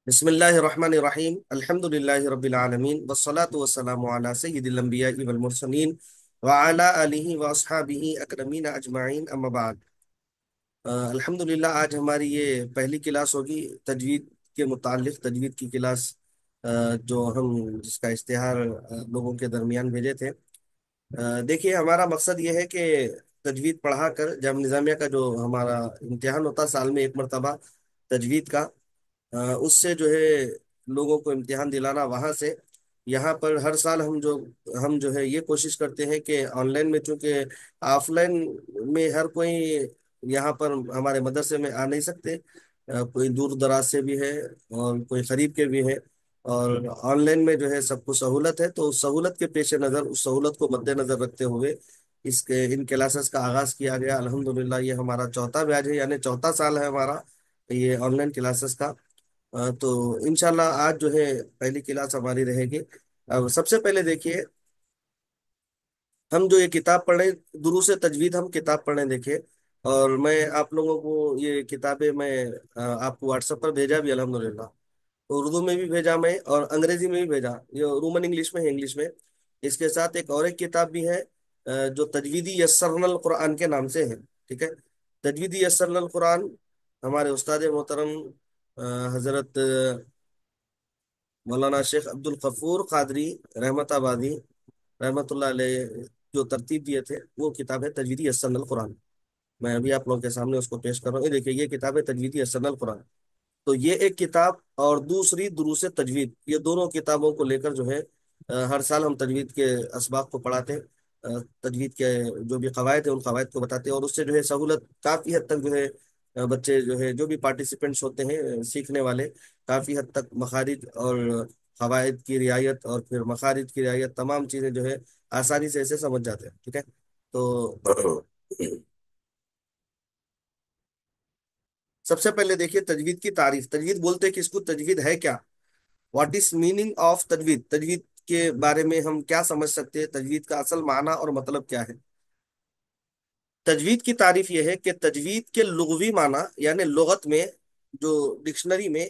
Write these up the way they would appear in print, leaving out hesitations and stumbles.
بسم الله الرحمن الرحيم الحمد لله رب العالمين والصلاة والسلام على سيد الأنبياء والمرسلين وعلى آله وأصحابه أكرمين أجمعين أما بعد الحمدللہ آج ہماری یہ پہلی کلاس ہوگی تجوید کے متعلق تجوید کی کلاس جو ہم جس کا اشتہار لوگوں کے درمیان بھیجے تھے۔ دیکھیے ہمارا مقصد یہ ہے کہ تجوید پڑھا کر جامعہ نظامیہ کا جو ہمارا امتحان ہوتا سال میں ایک مرتبہ تجوید کا، اس سے جو ہے لوگوں کو امتحان دلانا وہاں سے یہاں پر ہر سال ہم جو ہے یہ کوشش کرتے ہیں کہ آن لائن میں، چونکہ آف لائن میں ہر کوئی یہاں پر ہمارے مدرسے میں آ نہیں سکتے، کوئی دور دراز سے بھی ہے اور کوئی قریب کے بھی ہے، اور آن لائن میں جو ہے سب کو سہولت ہے، تو اس سہولت کے پیش نظر، اس سہولت کو مد نظر رکھتے ہوئے ان کلاسز کا آغاز کیا گیا۔ الحمدللہ یہ ہمارا چوتھا بیاج ہے، یعنی چوتھا سال ہے ہمارا یہ آن لائن کلاسز کا۔ تو انشاءاللہ آج جو ہے پہلی کلاس ہماری رہے گی۔ اب سب سے پہلے دیکھیے ہم جو یہ کتاب پڑھ رہے ہیں، دروس تجوید ہم کتاب پڑھ رہے ہیں، دیکھیے، اور میں آپ لوگوں کو یہ کتابیں میں آپ کو واٹس ایپ پر بھیجا بھی الحمدللہ، اردو میں بھی بھیجا میں اور انگریزی میں بھی بھیجا، یہ رومن انگلش میں ہے، انگلش میں۔ اس کے ساتھ ایک اور ایک کتاب بھی ہے جو تجویدی یسرنا القرآن کے نام سے ہے، ٹھیک ہے۔ تجویدی یسرنا القرآن ہمارے استاد محترم حضرت مولانا شیخ عبد الغفور قادری رحمت آبادی رحمت اللہ علیہ جو ترتیب دیے تھے، وہ کتاب ہے تجویدی یسرنا القرآن۔ میں ابھی آپ لوگوں کے سامنے اس کو پیش کر رہا ہوں، یہ دیکھیے یہ کتاب ہے تجویدی یسرنا القرآن۔ تو یہ ایک کتاب اور دوسری دروس تجوید، یہ دونوں کتابوں کو لے کر جو ہے ہر سال ہم تجوید کے اسباق کو پڑھاتے ہیں، تجوید کے جو بھی قواعد ہیں ان قواعد کو بتاتے ہیں، اور اس سے جو ہے سہولت کافی حد تک جو ہے بچے جو ہے جو بھی پارٹیسپینٹس ہوتے ہیں سیکھنے والے، کافی حد تک مخارج اور قواعد کی رعایت اور پھر مخارج کی رعایت تمام چیزیں جو ہے آسانی سے اسے سمجھ جاتے ہیں، ٹھیک ہے۔ تو سب سے پہلے دیکھیے تجوید کی تعریف، تجوید بولتے ہیں کہ اس کو تجوید ہے کیا، واٹ از میننگ آف تجوید، تجوید کے بارے میں ہم کیا سمجھ سکتے ہیں، تجوید کا اصل معنی اور مطلب کیا ہے۔ تجوید کی تعریف یہ ہے کہ تجوید کے لغوی معنی، یعنی لغت میں جو ڈکشنری میں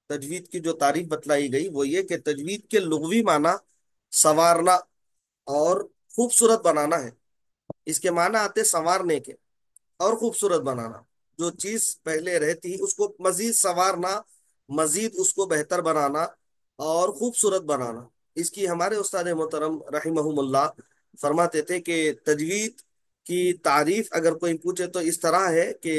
تجوید کی جو تعریف بتلائی گئی وہ یہ کہ تجوید کے لغوی معنی سنوارنا اور خوبصورت بنانا ہے۔ اس کے معنی آتے سنوارنے کے اور خوبصورت بنانا، جو چیز پہلے رہتی اس کو مزید سنوارنا، مزید اس کو بہتر بنانا اور خوبصورت بنانا۔ اس کی ہمارے استاد محترم رحمہم اللہ فرماتے تھے کہ تجوید کی تعریف اگر کوئی پوچھے تو اس طرح ہے کہ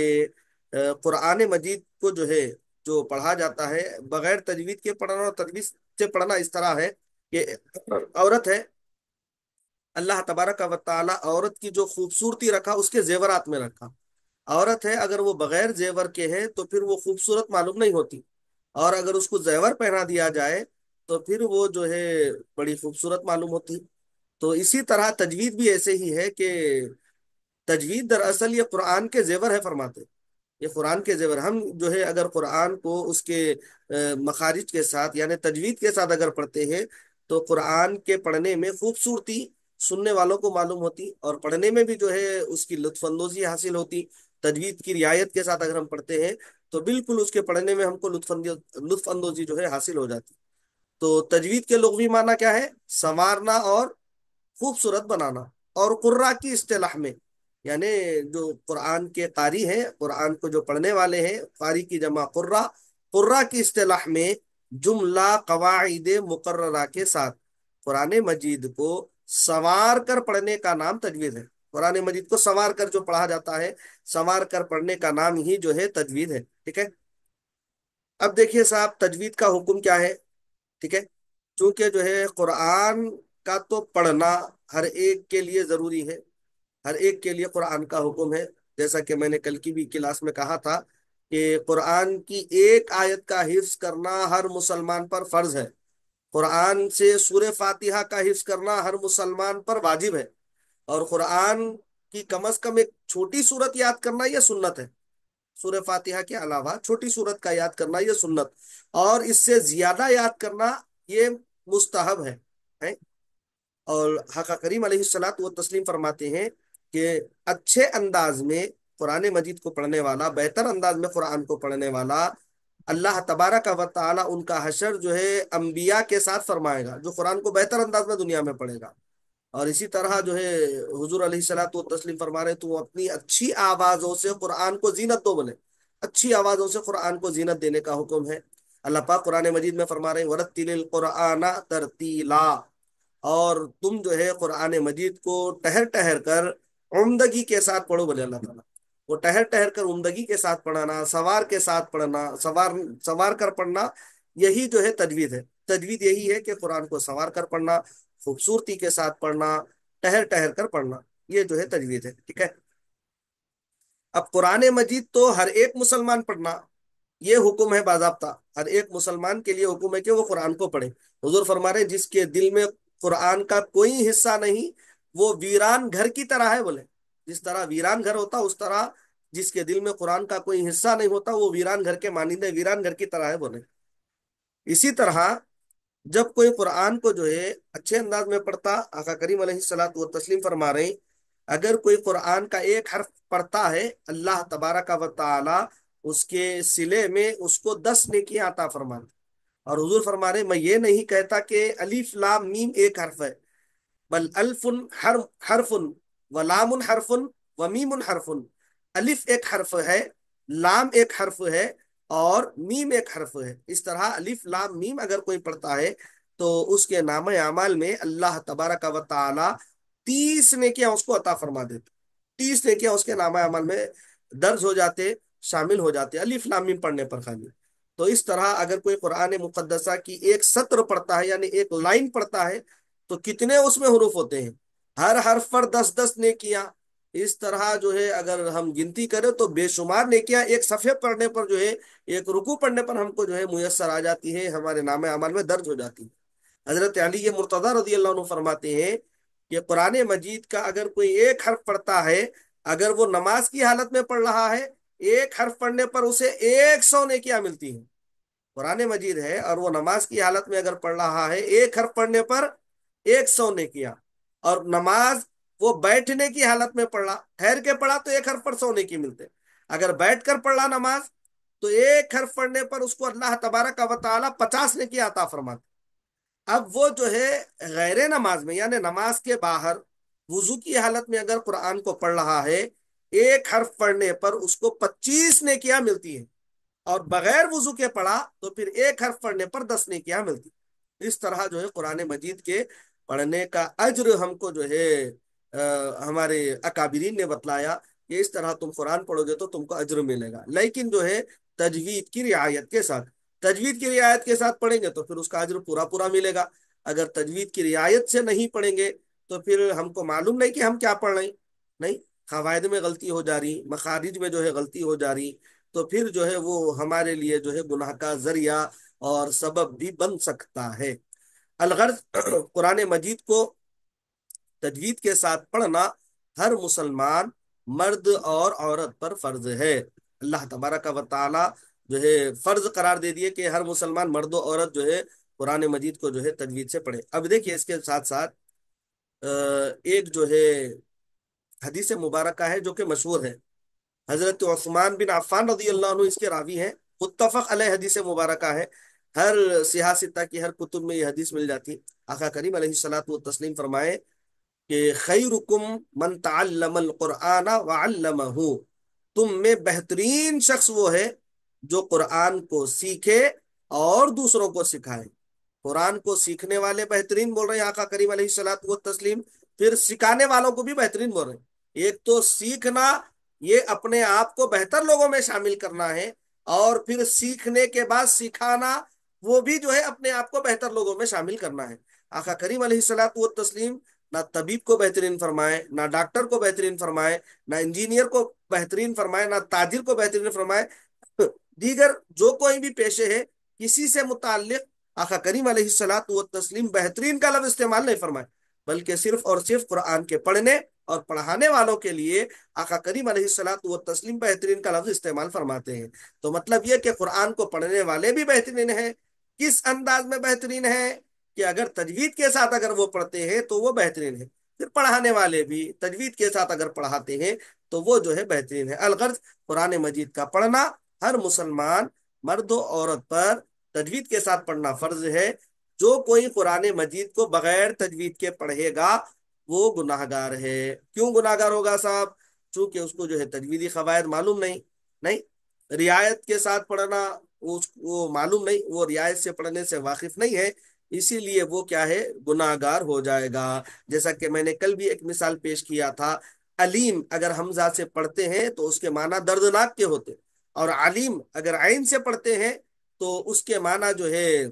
قرآن مجید کو جو ہے جو پڑھا جاتا ہے بغیر تجوید کے پڑھنا اور تجوید سے پڑھنا اس طرح ہے کہ عورت ہے، اللہ تبارک و تعالی عورت کی جو خوبصورتی رکھا اس کے زیورات میں رکھا۔ عورت ہے اگر وہ بغیر زیور کے ہے تو پھر وہ خوبصورت معلوم نہیں ہوتی، اور اگر اس کو زیور پہنا دیا جائے تو پھر وہ جو ہے بڑی خوبصورت معلوم ہوتی۔ تو اسی طرح تجوید بھی ایسے ہی ہے کہ تجوید دراصل یہ قرآن کے زیور ہے، فرماتے یہ قرآن کے زیور، ہم جو ہے اگر قرآن کو اس کے مخارج کے ساتھ یعنی تجوید کے ساتھ اگر پڑھتے ہیں تو قرآن کے پڑھنے میں خوبصورتی سننے والوں کو معلوم ہوتی، اور پڑھنے میں بھی جو ہے اس کی لطف اندوزی حاصل ہوتی۔ تجوید کی رعایت کے ساتھ اگر ہم پڑھتے ہیں تو بالکل اس کے پڑھنے میں ہم کو لطف اندوزی جو ہے حاصل ہو جاتی۔ تو تجوید کے لغوی معنی کیا ہے؟ سنوارنا اور خوبصورت بنانا، اور قرہ کی اصطلاح میں یعنی جو قرآن کے قاری ہیں، قرآن کو جو پڑھنے والے ہیں، قاری کی جمع قرہ، قرہ کی اصطلاح میں جملہ قواعد مقررہ کے ساتھ قرآن مجید کو سنوار کر پڑھنے کا نام تجوید ہے۔ قرآن مجید کو سنوار کر جو پڑھا جاتا ہے، سنوار کر پڑھنے کا نام ہی جو ہے تجوید ہے، ٹھیک ہے۔ اب دیکھیے صاحب تجوید کا حکم کیا ہے، ٹھیک ہے۔ چونکہ جو ہے قرآن کا تو پڑھنا ہر ایک کے لیے ضروری ہے، ہر ایک کے لیے قرآن کا حکم ہے، جیسا کہ میں نے کل کی بھی کلاس میں کہا تھا کہ قرآن کی ایک آیت کا حفظ کرنا ہر مسلمان پر فرض ہے، قرآن سے سورہ فاتحہ کا حفظ کرنا ہر مسلمان پر واجب ہے، اور قرآن کی کم از کم ایک چھوٹی صورت یاد کرنا یہ سنت ہے، سورہ فاتحہ کے علاوہ چھوٹی صورت کا یاد کرنا یہ سنت، اور اس سے زیادہ یاد کرنا یہ مستحب ہے۔ اور حقا کریم علیہ الصلوۃ و تسلیم فرماتے ہیں کہ اچھے انداز میں قرآن مجید کو پڑھنے والا، بہتر انداز میں قرآن کو پڑھنے والا اللہ تبارک و تعالی ان کا حشر جو ہے انبیاء کے ساتھ فرمائے گا جو قرآن کو بہتر انداز میں دنیا میں پڑھے گا۔ اور اسی طرح جو ہے حضور علیہ الصلوۃ والتسلیم فرما رہے تو وہ اپنی اچھی آوازوں سے قرآن کو زینت دو بولے، اچھی آوازوں سے قرآن کو زینت دینے کا حکم ہے۔ اللہ پاک قرآن مجید میں فرما رہے ہیں ورتل القرآن ترتیلا، اور تم جو ہے قرآن مجید کو ٹہر ٹہر کر عمدگی کے ساتھ پڑھو بولے اللہ تعالیٰ۔ وہ ٹہر ٹہر کر عمدگی کے ساتھ پڑھانا، سوار کے ساتھ پڑھنا، سوار کر پڑھنا، یہی جو ہے تجوید ہے۔ تجوید یہی ہے کہ قرآن کو سوار کر پڑھنا، خوبصورتی کے ساتھ پڑھنا، ٹہر ٹہر کر پڑھنا، یہ جو ہے تجوید ہے، ٹھیک ہے۔ اب قرآن مجید تو ہر ایک مسلمان پڑھنا، یہ حکم ہے باضابطہ، ہر ایک مسلمان کے لیے حکم ہے کہ وہ قرآن کو پڑھے۔ حضور فرما رہے ہیں جس کے دل میں قرآن کا کوئی حصہ نہیں وہ ویران گھر کی طرح ہے بولے۔ جس طرح ویران گھر ہوتا اس طرح جس کے دل میں قرآن کا کوئی حصہ نہیں ہوتا وہ ویران گھر کے مانند ہے، ویران گھر کی طرح ہے بولے۔ اسی طرح جب کوئی قرآن کو جو ہے اچھے انداز میں پڑھتا، آقا کریم علیہ الصلوۃ والتسلیم فرما رہے ہیں اگر کوئی قرآن کا ایک حرف پڑھتا ہے اللہ تبارک و تعالی اس کے سلے میں اس کو 10 نیکیاں عطا فرماتے۔ اور حضور فرما رہے ہیں میں یہ نہیں کہتا کہ الف لام میم ایک حرف ہے، بل الف حرف و لام حرف و میم حرف۔ الف ایک حرف ہے، لام ایک حرف ہے، اور میم ایک حرف ہے۔ اس طرح الف لام میم اگر کوئی پڑھتا ہے تو اس کے نام اعمال میں اللہ تبارک و تعالی 30 نیکیاں اس کو عطا فرما دیتے، 30 نیکیاں اس کے نام اعمال میں درج ہو جاتے، شامل ہو جاتے الف لام میم پڑھنے پر خالی۔ تو اس طرح اگر کوئی قرآن مقدسہ کی ایک سطر پڑھتا ہے یعنی ایک لائن پڑھتا ہے تو کتنے اس میں حروف ہوتے ہیں، ہر حرف پر 10 نیکیاں۔ اس طرح جو ہے اگر ہم گنتی کریں تو بے شمار نیکیاں ایک صفحے پڑھنے پر جو ہے، ایک رکوع پڑھنے پر ہم کو جو ہے میسر آ جاتی ہے، ہمارے نام اعمال میں درج ہو جاتی ہے۔ حضرت علی مرتضیٰ رضی اللہ عنہ فرماتے ہیں کہ قرآن مجید کا اگر کوئی ایک حرف پڑھتا ہے، اگر وہ نماز کی حالت میں پڑھ رہا ہے، ایک حرف پڑھنے پر اسے 100 نیکیاں ملتی ہیں۔ قرآن مجید ہے اور وہ نماز کی حالت میں اگر پڑھ رہا ہے ایک حرف پڑھنے پر 100 نیکیاں، اور نماز وہ بیٹھنے کی حالت میں پڑھا، ٹھہر کے پڑھا تو ایک حرف پر 100 نیکی ملتے، اگر بیٹھ کر پڑھا نماز تو ایک حرف پڑھنے پر اس کو اللہ تبارک و تعالی 50 نیکی عطا فرماتے۔ اب وہ جو ہے غیر نماز میں یعنی نماز کے باہر وضو کی حالت میں اگر قرآن کو پڑھ رہا ہے، ایک حرف پڑھنے پر اس کو 25 نیکیاں ملتی ہیں، اور بغیر وضو کے پڑھا تو پھر ایک حرف پڑھنے پر 10 نیکیاں ملتی۔ اس طرح جو ہے قرآن مجید کے پڑھنے کا اجر ہم کو جو ہے ہمارے اکابرین نے بتلایا کہ اس طرح تم قرآن پڑھو گے تو تم کو اجر ملے گا، لیکن جو ہے تجوید کی رعایت کے ساتھ، تجوید کی رعایت کے ساتھ پڑھیں گے تو پھر اس کا اجر پورا پورا ملے گا۔ اگر تجوید کی رعایت سے نہیں پڑھیں گے تو پھر ہم کو معلوم نہیں کہ ہم کیا پڑھ رہے ہیں، نہیں، قواعد میں غلطی ہو جا رہی، مخارج میں جو ہے غلطی ہو جا رہی، تو پھر جو ہے وہ ہمارے لیے جو ہے گناہ کا ذریعہ اور سبب بھی بن سکتا ہے۔ الغرض قرآن مجید کو تجوید کے ساتھ پڑھنا ہر مسلمان مرد اور عورت پر فرض ہے۔ اللہ تبارک و تعالی جو ہے فرض قرار دے دیے کہ ہر مسلمان مرد و عورت جو ہے قرآن مجید کو جو ہے تجوید سے پڑھے۔ اب دیکھیے اس کے ساتھ ساتھ ایک جو ہے حدیث مبارکہ ہے جو کہ مشہور ہے، حضرت عثمان بن عفان رضی اللہ عنہ اس کے راوی ہیں، متفق علیہ حدیث مبارکہ ہے، ہر سیاہ ستہ کی ہر کتب میں یہ حدیث مل جاتی۔ آقا کریم علیہ الصلوۃ والتسلیم فرمائے کہ خیرکم من تعلم القرآن وعلمہ، تم میں بہترین شخص وہ ہے جو قرآن کو سیکھے اور دوسروں کو سکھائے۔ قرآن کو سیکھنے والے بہترین بول رہے ہیں آقا کریم علیہ الصلوۃ والتسلیم، پھر سکھانے والوں کو بھی بہترین بول رہے ہیں۔ ایک تو سیکھنا، یہ اپنے آپ کو بہتر لوگوں میں شامل کرنا ہے، اور پھر سیکھنے کے بعد سکھانا، وہ بھی جو ہے اپنے آپ کو بہتر لوگوں میں شامل کرنا ہے۔ آقا کریم علیہ الصلوۃ والتسلیم نہ طبیب کو بہترین فرمائے، نہ ڈاکٹر کو بہترین فرمائے، نہ انجینئر کو بہترین فرمائے، نہ تاجر کو بہترین فرمائے، دیگر جو کوئی بھی پیشے ہے کسی سے متعلق آقا کریم علیہ الصلوۃ والتسلیم بہترین کا لفظ استعمال نہیں فرمائے، بلکہ صرف اور صرف قرآن کے پڑھنے اور پڑھانے والوں کے لیے آقا کریم علیہ الصلوۃ والتسلیم بہترین کا لفظ استعمال فرماتے ہیں۔ تو مطلب یہ کہ قرآن کو پڑھنے والے بھی بہترین ہیں، کس انداز میں بہترین ہیں کہ اگر تجوید کے ساتھ اگر وہ پڑھتے ہیں تو وہ بہترین ہے، پھر پڑھانے والے بھی تجوید کے ساتھ اگر پڑھاتے ہیں تو وہ جو ہے بہترین ہے۔ الغرض قرآن مجید کا پڑھنا ہر مسلمان مرد و عورت پر تجوید کے ساتھ پڑھنا فرض ہے. جو کوئی قرآن مجید کو بغیر تجوید کے پڑھے گا وہ گناہ گار ہے. کیوں گناہ گار ہوگا صاحب؟ چونکہ اس کو جو ہے تجویدی قواعد معلوم نہیں. نہیں، رعایت کے ساتھ پڑھنا وہ معلوم نہیں، وہ رعایت سے پڑھنے سے واقف نہیں ہے، اسی لیے وہ کیا ہے، گناہ گار ہو جائے گا. جیسا کہ میں نے کل بھی ایک مثال پیش کیا تھا، علیم اگر حمزہ سے پڑھتے ہیں تو اس کے معنی دردناک کے ہوتے، اور علیم اگر عین سے پڑھتے ہیں تو اس کے معنی جو ہے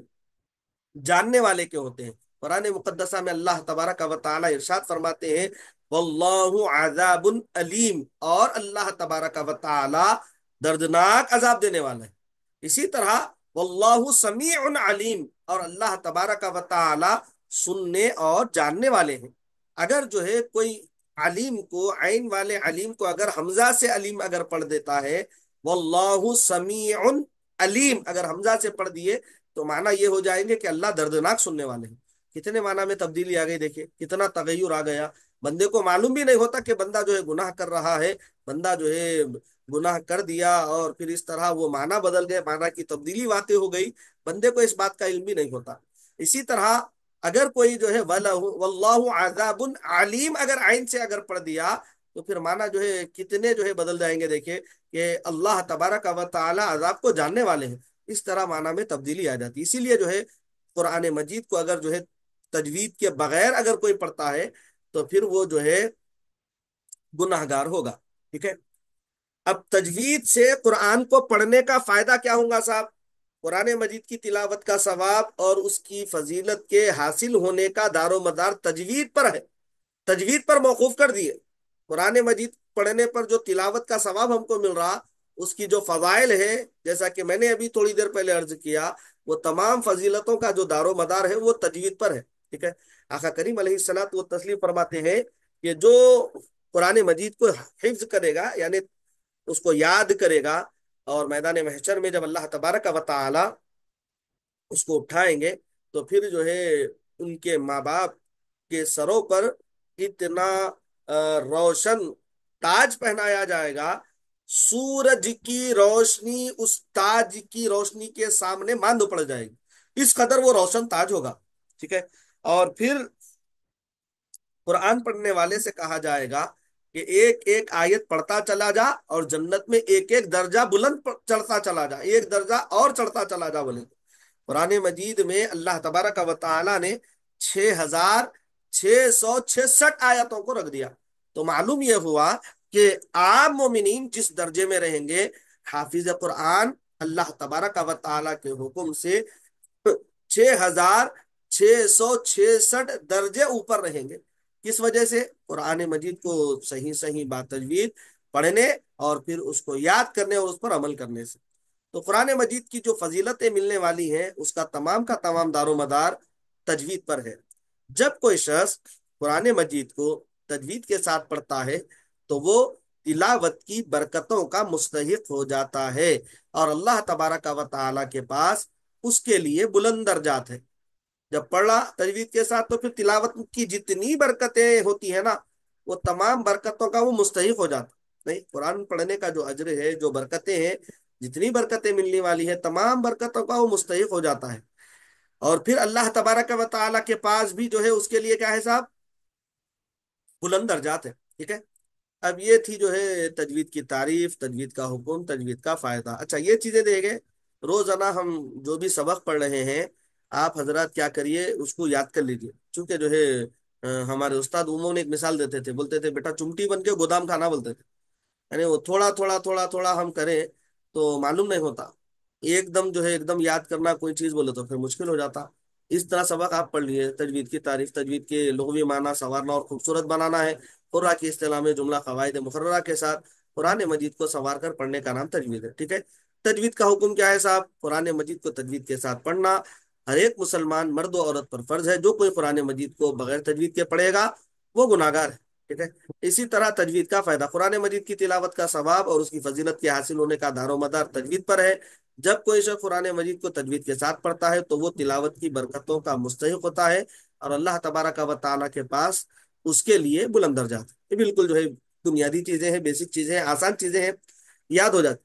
جاننے والے کے ہوتے ہیں. قرآن مقدسہ میں اللہ تبارک و تعالی ارشاد فرماتے ہیں واللہ عذاب علیم، اور اللہ تبارک و تعالی دردناک عذاب دینے والا ہے. اسی طرح واللہ سمیع علیم، اور اللہ تبارک و تعالی سننے اور جاننے والے ہیں. اگر جو ہے کوئی علیم کو، عین والے علیم کو اگر حمزہ سے علیم اگر پڑھ دیتا ہے، واللہ سمیع علیم اگر حمزہ سے پڑھ دیے تو معنی یہ ہو جائیں گے کہ اللہ دردناک سننے والے ہیں. کتنے معنی میں تبدیلی آ گئی، دیکھیں کتنا تغیر آ گیا. بندے کو معلوم بھی نہیں ہوتا کہ بندہ جو ہے گناہ کر رہا ہے، بندہ جو ہے گناہ کر دیا اور پھر اس طرح وہ معنی بدل گئے، معنی کی تبدیلی واقع ہو گئی، بندے کو اس بات کا علم بھی نہیں ہوتا. اسی طرح اگر کوئی جو ہے واللہ عذاب علیم اگر عین سے اگر پڑھ دیا تو پھر معنی جو ہے کتنے جو ہے بدل جائیں گے. دیکھیں کہ اللہ تبارک و تعالی عذاب کو جاننے والے ہیں، اس طرح معنی میں تبدیلی آ جاتی. اسی لیے جو ہے قرآن مجید کو اگر جو ہے تجوید کے بغیر اگر کوئی پڑھتا ہے تو پھر وہ جو ہے گناہ گار ہوگا. ٹھیک ہے. اب تجوید سے قرآن کو پڑھنے کا فائدہ کیا ہوگا صاحب؟ قرآن مجید کی تلاوت کا ثواب اور اس کی فضیلت کے حاصل ہونے کا دار و مدار تجوید پر ہے، تجوید پر موقوف کر دیے. قرآن مجید پڑھنے پر جو تلاوت کا ثواب ہم کو مل رہا، اس کی جو فضائل ہے، جیسا کہ میں نے ابھی تھوڑی دیر پہلے عرض کیا، وہ تمام فضیلتوں کا جو دار و مدار ہے وہ تجوید پر ہے. ٹھیک ہے. آقا کریم علیہ الصلوۃ وہ تسلیم فرماتے ہیں کہ جو قرآن مجید کو حفظ کرے گا، یعنی اس کو یاد کرے گا، اور میدان محشر میں جب اللہ تبارک و تعالی اس کو اٹھائیں گے تو پھر جو ہے ان کے ماں باپ کے سروں پر اتنا روشن تاج پہنایا جائے گا، سورج کی روشنی اس تاج کی روشنی کے سامنے ماند پڑ جائے گی، اس قدر وہ روشن تاج ہوگا. ٹھیک ہے. اور پھر قرآن پڑھنے والے سے کہا جائے گا کہ ایک ایک آیت پڑھتا چلا جا اور جنت میں ایک ایک درجہ بلند چڑھتا چلا جا، ایک درجہ اور چڑھتا چلا جا. بولے قرآن مجید میں اللہ تبارک و تعالی نے 6666 آیتوں کو رکھ دیا. تو معلوم یہ ہوا کہ عام مومنین جس درجے میں رہیں گے، حافظ قرآن اللہ تبارک و تعالی کے حکم سے 6666 درجے اوپر رہیں گے. کس وجہ سے؟ قرآن مجید کو صحیح صحیح بات تجوید پڑھنے اور پھر اس کو یاد کرنے اور اس پر عمل کرنے سے. تو قرآن مجید کی جو فضیلتیں ملنے والی ہیں اس کا تمام دار و مدار تجوید پر ہے. جب کوئی شخص قرآن مجید کو تجوید کے ساتھ پڑھتا ہے تو وہ تلاوت کی برکتوں کا مستحق ہو جاتا ہے، اور اللہ تبارک و تعالی کے پاس اس کے لیے بلند درجات ہے. جب پڑھا تجوید کے ساتھ تو پھر تلاوت کی جتنی برکتیں ہوتی ہیں نا، وہ تمام برکتوں کا وہ مستحق ہو جاتا. نہیں، قرآن پڑھنے کا جو اجر ہے، جو برکتیں ہیں، جتنی برکتیں ملنے والی ہے، تمام برکتوں کا وہ مستحق ہو جاتا ہے. اور پھر اللہ تبارک و تعالیٰ کے پاس بھی جو ہے اس کے لیے کیا ہے صاحب؟ بلند درجات ہے. ٹھیک ہے. اب یہ تھی جو ہے تجوید کی تعریف، تجوید کا حکم، تجوید کا فائدہ. اچھا، یہ چیزیں دیں گے روزانہ ہم جو بھی سبق پڑھ رہے ہیں، آپ حضرات کیا کریے، اس کو یاد کر لیجیے. چونکہ جو ہے ہمارے استاد عموماً نے ایک مثال دیتے تھے، بولتے تھے بیٹا چمٹی بن کے گودام کھانا، بولتے تھے. یعنی وہ تھوڑا تھوڑا تھوڑا تھوڑا ہم کریں تو معلوم نہیں ہوتا، ایک دم جو ہے ایک دم یاد کرنا کوئی چیز بولے تو پھر مشکل ہو جاتا. اس طرح سبق آپ پڑھ لیے، تجوید کی تعریف، تجوید کے لغوی معنی سنوارنا اور خوبصورت بنانا ہے. قرآن کی اصطلاح میں جملہ قواعد مقررہ کے ساتھ قرآن مجید کو سنوار کر پڑھنے کا نام تجوید ہے. ٹھیک ہے. تجوید کا حکم کیا ہے صاحب؟ قرآن مجید کو تجوید کے ساتھ پڑھنا ہر ایک مسلمان مرد و عورت پر فرض ہے. جو کوئی قرآن مجید کو بغیر تجوید کے پڑھے گا وہ گناہ گار ہے. ٹھیک ہے. اسی طرح تجوید کا فائدہ، قرآن مجید کی تلاوت کا ثواب اور اس کی فضیلت کے حاصل ہونے کا دار و مدار تجوید پر ہے. جب کوئی شخص قرآن مجید کو تجوید کے ساتھ پڑھتا ہے تو وہ تلاوت کی برکتوں کا مستحق ہوتا ہے، اور اللہ تبارک و تعالیٰ کے پاس اس کے لیے بلند درجات. یہ بالکل جو ہے بنیادی چیزیں ہیں، بیسک چیزیں ہیں، آسان چیزیں ہیں، یاد ہو جاتی.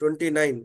29।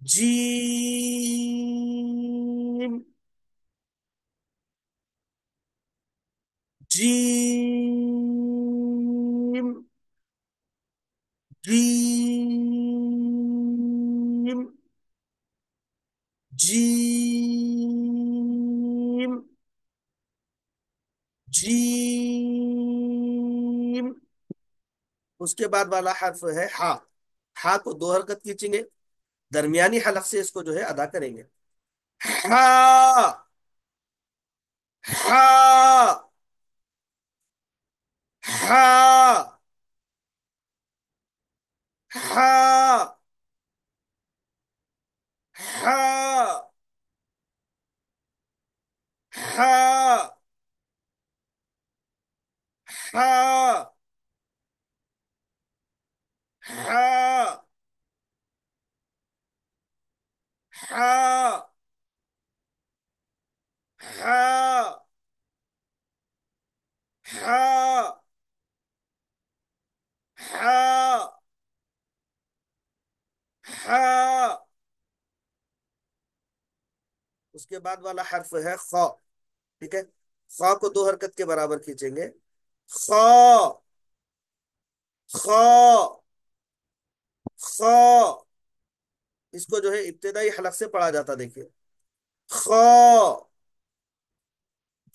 جیم جیم جیم جیم جیم اس کے بعد والا حرف ہے ہا. ہا کو دو حرکت کھینچیں گے، درمیانی حلق سے اس کو جو ہے ادا کریں گے. ہا ہا ہا ہا ہا ہا ہا ہا ہا ہا ہا ہا ہا. اس کے بعد والا حرف ہے خا. ٹھیک ہے، خا کو دو حرکت کے برابر کھینچیں گے. خا خا خا. اس کو جو ہے ابتدائی حلق سے پڑھا جاتا، دیکھیے. خا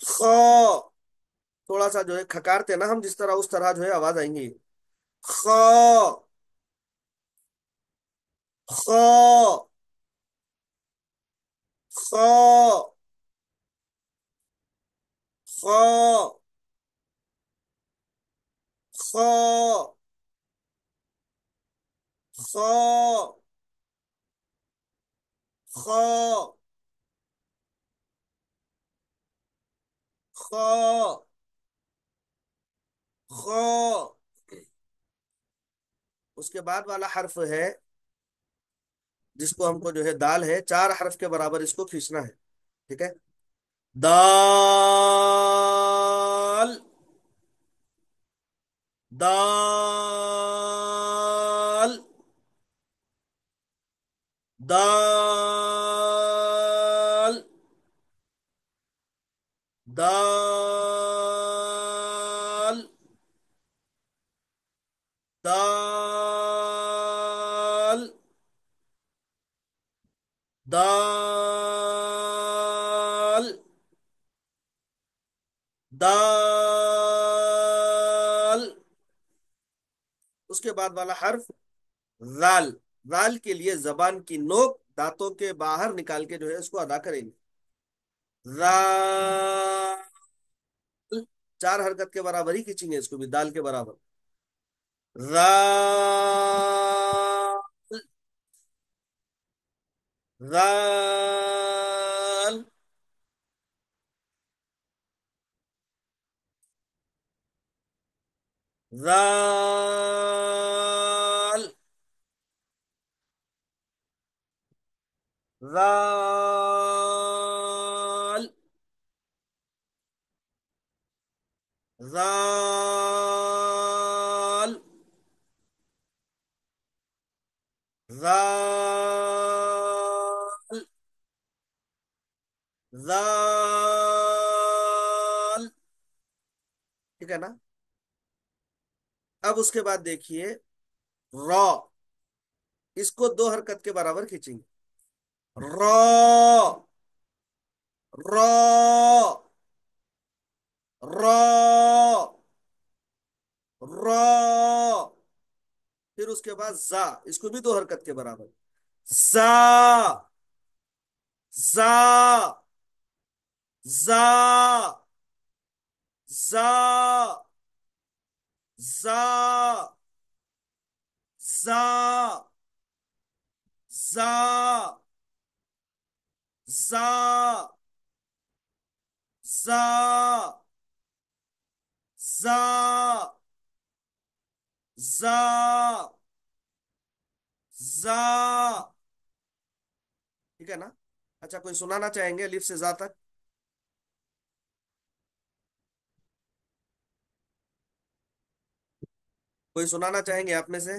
خا. تھوڑا سا جو ہے کھکارتے نا ہم، جس طرح اس طرح جو ہے آواز آئیں گی. خا خا خا خا خا خا خا خا خا. اس کے بعد والا حرف ہے جس کو ہم کو جو ہے دال ہے، چار حرف کے برابر اس کو کھینچنا ہے. ٹھیک ہے، دال دال دال دال دال دال دال. اس کے بعد والا حرف رال. رال کے لیے زبان کی نوک دانتوں کے باہر نکال کے جو ہے اس کو ادا کریں گے. رال. چار حرکت کے برابر ہی کھینچیں گے اس کو بھی، دال کے برابر. رال رال رال رال رال رال رال. ٹھیک ہے نا. اب اس کے بعد دیکھیے را. اس کو دو حرکت کے برابر کھینچیں گے. را را را را. پھر اس کے بعد زا. اس کو بھی دو حرکت کے برابر. زا زا زا زا زا زا زا زا زا زا زا زا. ٹھیک ہے نا. اچھا، کوئی سنانا چاہیں گے الف سے زا تک؟ کوئی سنانا چاہیں گے آپ میں سے؟